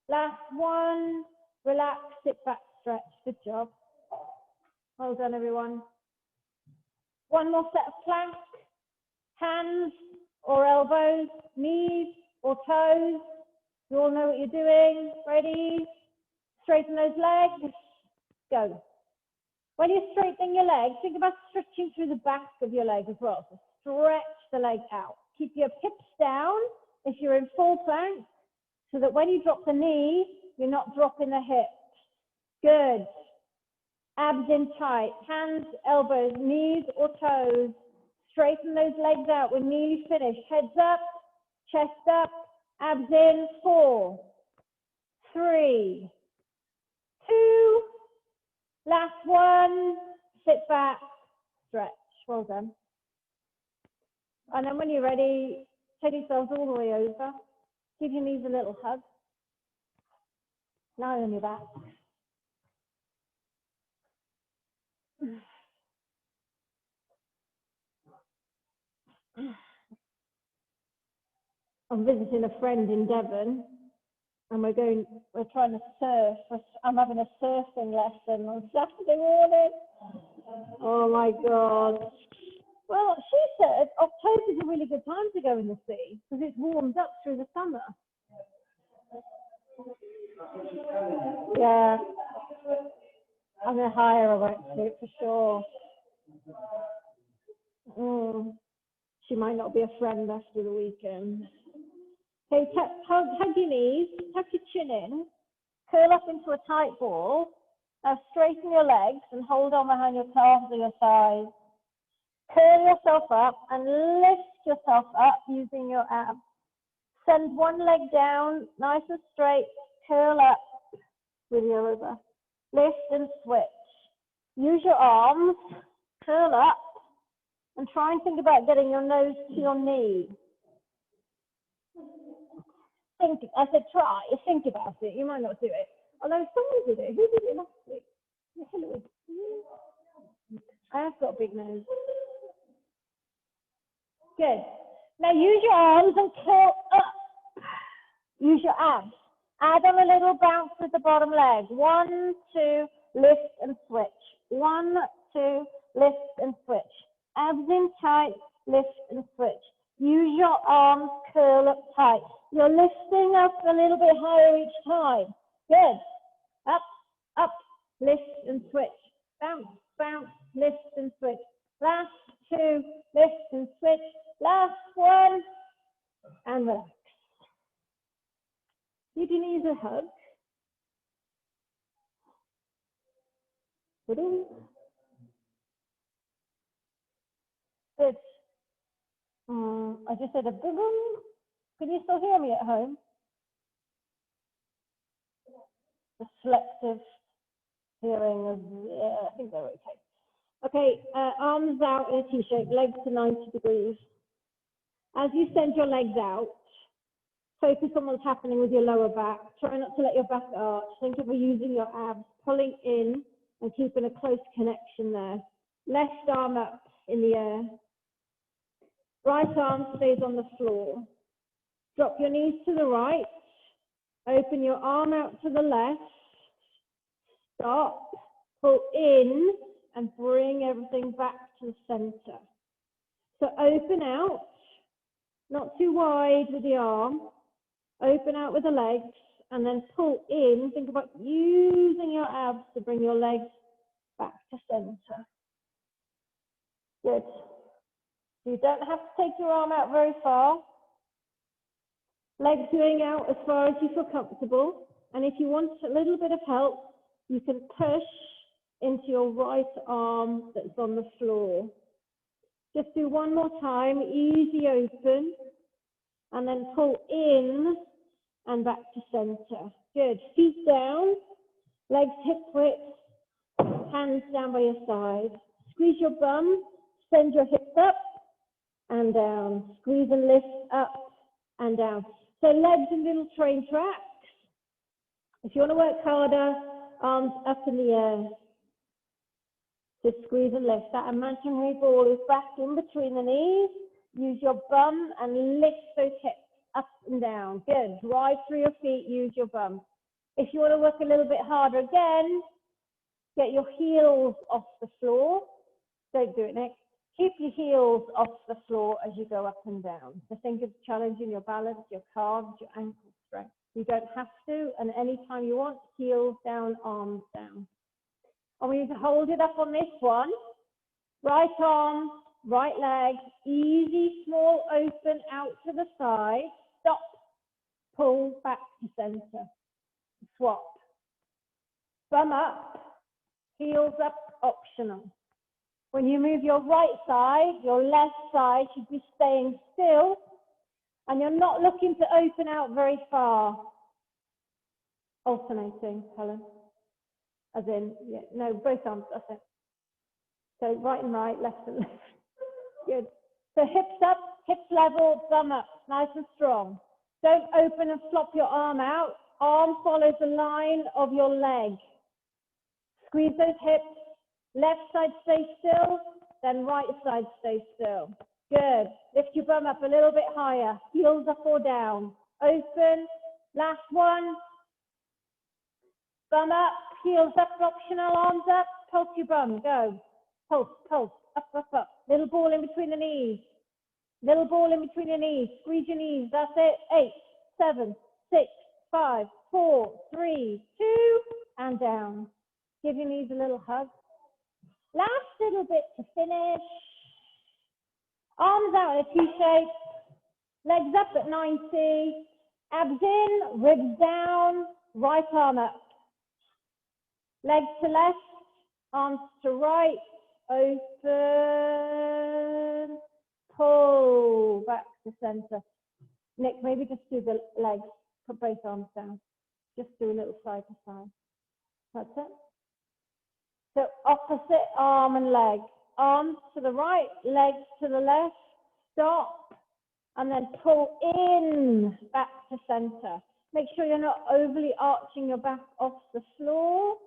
Last 1. Relax, sit back, stretch. Good job. Well done, everyone. One more set of plank. Hands or elbows, knees or toes. You all know what you're doing. Ready? Straighten those legs. Go. When you're straightening your legs, think about stretching through the back of your leg as well. So stretch the leg out. Keep your hips down if you're in full plank, so that when you drop the knee, you're not dropping the hips. Good. Abs in tight. Hands, elbows, knees or toes. Straighten those legs out. We're nearly finished. Heads up, chest up, abs in. 4, 3, 2. Last 1, sit back, stretch. Well done. And then when you're ready, take yourselves all the way over. Give your knees a little hug. Now on your back. I'm visiting a friend in Devon, and we're trying to surf. I'm having a surfing lesson on Saturday morning. Oh my God. Well, she said October's a really good time to go in the sea because it's warmed up through the summer. Yeah. I'm going to hire her wetsuit for sure. She might not be a friend after the weekend. Okay, hug your knees, tuck your chin in, curl up into a tight ball. Now straighten your legs and hold on behind your calves or your thighs. Curl yourself up and lift yourself up using your abs. Send one leg down, nice and straight, curl up with your other. Lift and switch. Use your arms, curl up, and try and think about getting your nose to your knee. I said try, think about it. You might not do it. Although someone did it. Who did it last week? Hillary. I have got a big nose. Good. Now use your arms and curl up. Use your abs. Add on a little bounce with the bottom leg. 1, 2, lift and switch. 1, 2, lift and switch. Abs in tight, lift and switch. Use your arms, curl up tight. You're lifting up a little bit higher each time. Good. Up, up, lift and switch. Bounce, bounce, lift and switch. Last 2, lift and switch. Last 1, and relax. You can use a hug. Good. I just said a boom. Can you still hear me at home? The selective hearing of, yeah, I think they're okay. Okay, arms out in a T-shape, legs to 90 degrees. As you send your legs out, focus on what's happening with your lower back. Try not to let your back arch. Think of using your abs, pulling in and keeping a close connection there. Left arm up in the air. Right arm stays on the floor. Drop your knees to the right. Open your arm out to the left. Stop. Pull in and bring everything back to the center. So open out, not too wide with the arm. Open out with the legs and then pull in. Think about using your abs to bring your legs back to center. Good. You don't have to take your arm out very far. Legs going out as far as you feel comfortable. And if you want a little bit of help, you can push into your right arm that's on the floor. Just do one more time, easy open, and then pull in and back to center. Good. Feet down, legs hip width, hands down by your side. Squeeze your bum, send your hips up and down. Squeeze and lift up and down. So legs in little train tracks. If you want to work harder, arms up in the air. Just squeeze and lift. That imaginary ball is back in between the knees. Use your bum and lift those hips up and down. Good. Drive through your feet, use your bum. If you want to work a little bit harder again, get your heels off the floor. Don't do it next. Keep your heels off the floor as you go up and down. So think of challenging your balance, your calves, your ankle strength. You don't have to, and anytime you want, heels down, arms down. And we need to hold it up on this one. Right arm, right leg, easy, small, open, out to the side. Stop, pull back to center. Swap. Bum up, heels up, optional. When you move your right side, your left side should be staying still, and you're not looking to open out very far. Alternating, Helen. As in, yeah, no, both arms, that's it. So right and right, left and left. Good. So hips up, hips level, bum up, nice and strong. Don't open and flop your arm out. Arm follows the line of your leg. Squeeze those hips. Left side stay still, then right side stay still. Good. Lift your bum up a little bit higher. Heels up or down. Open. Last one. Bum up. Heels up. Optional. Arms up. Pulse your bum. Go. Pulse, pulse. Up, up, up. Little ball in between the knees. Little ball in between your knees. Squeeze your knees. That's it. 8, 7, 6, 5, 4, 3, 2, and down. Give your knees a little hug. Last little bit to finish. Arms out in a T shape. Legs up at 90. Abs in, ribs down, right arm up. Legs to left, arms to right. Open. Pull back to center. Nick, maybe just do the legs. Put both arms down. Just do a little side to side. That's it. So opposite arm and leg. Arms to the right, legs to the left. Stop. And then pull in back to center. Make sure you're not overly arching your back off the floor.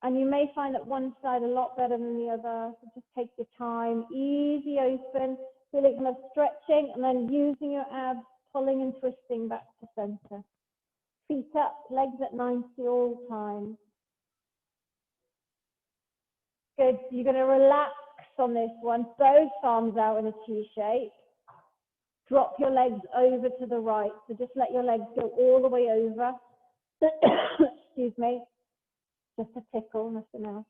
And you may find that one side a lot better than the other. So just take your time. Easy open. Feeling kind of stretching and then using your abs, pulling and twisting back to center. Feet up, legs at 90 all the time. Good. You're going to relax on this one. Both arms out in a T shape. Drop your legs over to the right. So just let your legs go all the way over. Excuse me. Just a tickle, nothing else.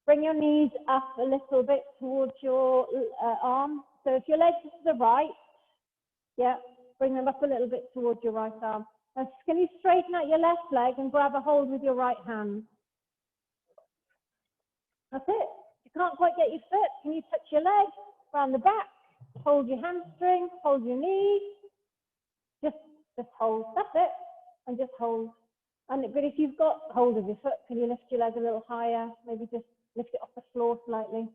Bring your knees up a little bit towards your arm. So if your legs are to the right, yeah, bring them up a little bit towards your right arm. Now, can you straighten out your left leg and grab a hold with your right hand? That's it. You can't quite get your foot. Can you touch your leg around the back? Hold your hamstring, hold your knee. Just hold. That's it. And just hold. But if you've got hold of your foot, can you lift your leg a little higher? Maybe just lift it off the floor slightly.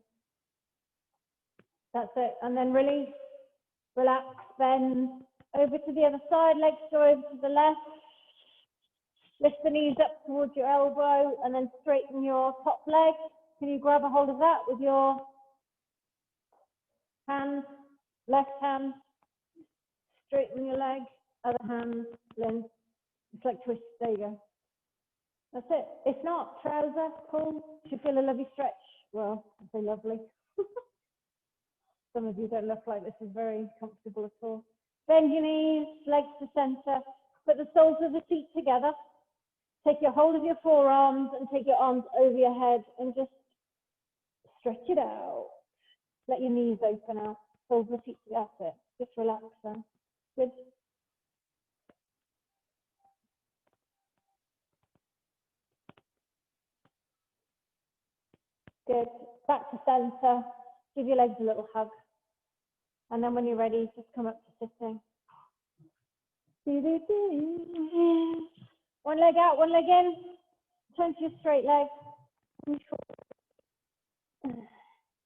That's it. And then release, relax, bend. Over to the other side, legs go over to the left. Lift the knees up towards your elbow and then straighten your top leg. Can you grab a hold of that with your hand, left hand? Straighten your leg, other hand, then it's like twist. There you go. That's it. If not, trouser, pull. Should feel a lovely stretch. Well, I say lovely. Some of you don't look like this is very comfortable at all. Bend your knees, legs to center. Put the soles of the feet together. Take your hold of your forearms and take your arms over your head and just stretch it out. Let your knees open out. Soles of the feet, that's it. Just relax then. Good. Good. Back to center. Give your legs a little hug. And then when you're ready, just come up to sitting. One leg out, one leg in. Turn to your straight leg.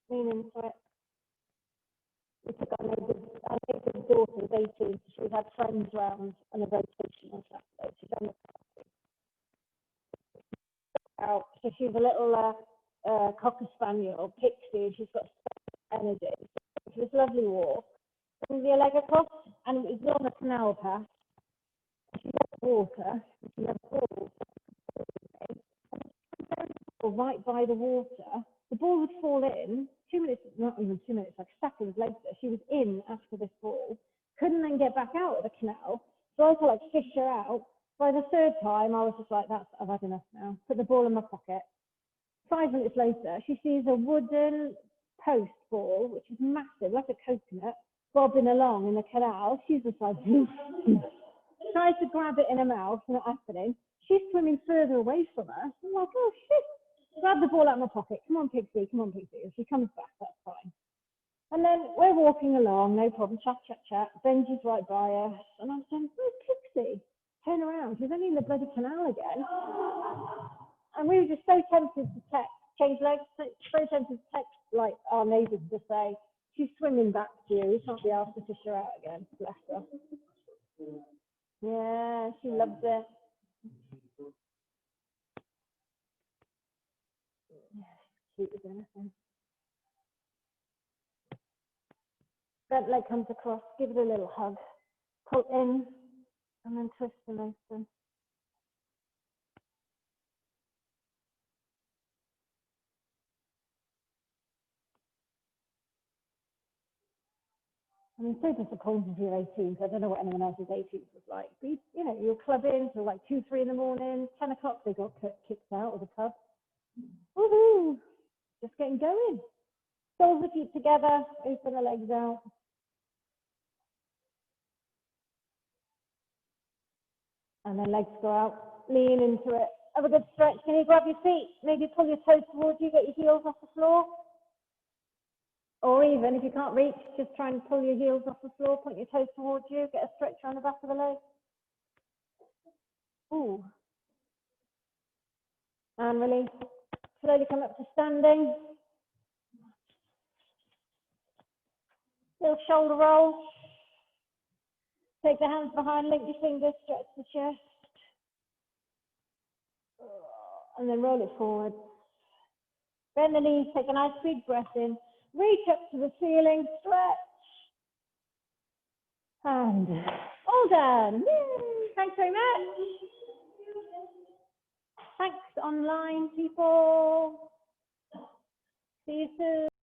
Lean into it. We took our neighbour's daughter's 18. She had friends round on a rotation on Saturday. She's done the out. So she's a little cocker spaniel, Pixie. She's got energy. It was a lovely walk. Bring your leg across, and it was on a canal path. She loved water. She loved balls. Right by the water, the ball would fall in. 2 minutes, not even 2 minutes, like seconds later, she was in after this ball. Couldn't then get back out of the canal. So I had to like fish her out. By the third time, I was just like, I've had enough now. Put the ball in my pocket. 5 minutes later, she sees a wooden post ball, which is massive, like a coconut, bobbing along in the canal. She's just like, tries to grab it in her mouth, not happening. She's swimming further away from us. I'm like, oh shit. Grab the ball out of my pocket. Come on, Pixie. Come on, Pixie. If she comes back, that's fine. And then we're walking along, no problem. Chat, chat, chat. Benji's right by us. And I'm saying, where's Pixie? Turn around. She's only in the bloody canal again. And we were just so tempted to text, change legs, so tempted to text like our neighbours to say, she's swimming back to you. We can't be asked to fish her out again. Bless her. Yeah, she loves it. do anything. Front leg comes across, give it a little hug. Pull in, and then twist and open. I'm so disappointed you're 18, so I don't know what anyone else's 18th was like. But you know, you'll club in till like 2, 3 in the morning, 10 o'clock they got kicked out of the pub. Woohoo! Just getting going. Soles of feet together, open the legs out. And then legs go out, lean into it. Have a good stretch. Can you grab your feet? Maybe pull your toes towards you, get your heels off the floor. Or even, if you can't reach, just try and pull your heels off the floor, point your toes towards you, get a stretch around the back of the leg. Ooh. And release. Slowly come up to standing. Little shoulder roll. Take the hands behind, link your fingers, stretch the chest. And then roll it forward. Bend the knees, take a nice big breath in. Reach up to the ceiling, stretch. And all done. Yay. Thanks very much. Thanks online people. See you soon.